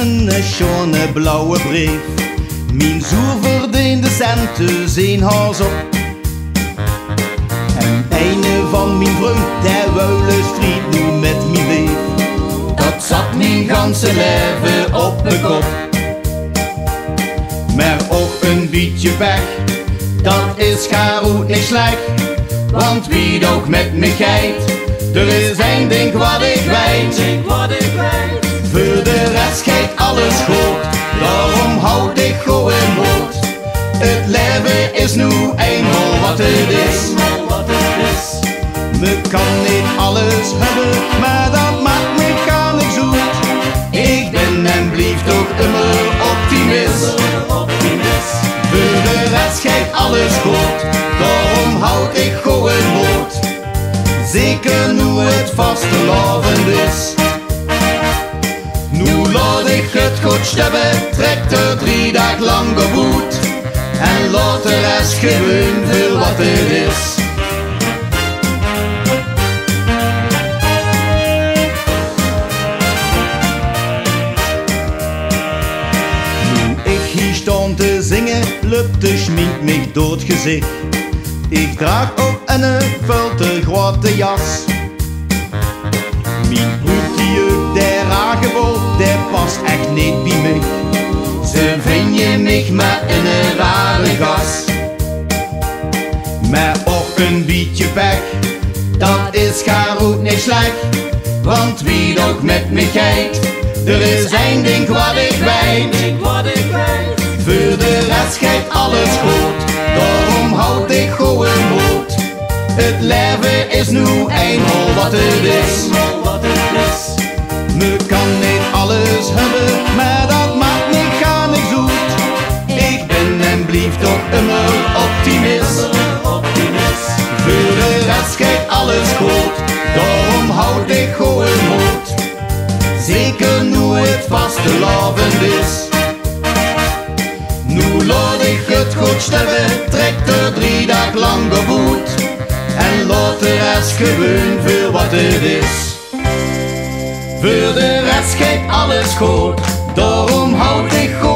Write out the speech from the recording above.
een schone blauwe brief. Mijn zoer verdiende centen zijn haas op. En een van mijn vriend, der wuile strijd nu met mijn beef. Dat zat mijn ganse leven op de kop. Maar ook een beetje pech, dat is garoet niet slecht. Want wie ook met me geit, er is één ding wat ik weet. Voor de rest geit alles goed, daarom houd ik gewoon moed. Het leven is nu eenmaal wat het is. Me kan niet alles hebben, maar dat maakt me gar niet zoet. Ik ben en blijf toch immer optimist. Voor de rest geit alles goed, daarom houd ik gewoon moed. Zeker nu het vaste lovend is. Nu laat ik het goed stemmen, trekt er 3 dagen lang geboet. En laat de rest gewoon voor wat het is. Nu ik hier stond te zingen, lukt de schmink mij door het gezicht. Ik draag ook een veel te grote jas. Mijn broekje, der aangebood, der past echt niet bij mij. Ze vind je mij maar in een rare gas. Maar ook een beetje pech, dat is garoet niet slecht. Want wie ook met me kijkt, er is één ding wat ik weet. Voor de rest geit alles goed, daarom houd ik gewoon moed. Het leven is nu eenmaal wat het is. Me kan niet alles hebben, maar dat maakt me gar niet zoet. Ik ben en blijf toch immer optimist. Voor de rest geit alles goed, daarom houd ik gewoon moed. Zeker nu het vaste lovend is. Nu laat ik het goed stemmen, trekt er 3 dagen lang geboet. En laat de rest gewoon voor wat het is. Voor de rest geeft alles goed, daarom houd ik goed.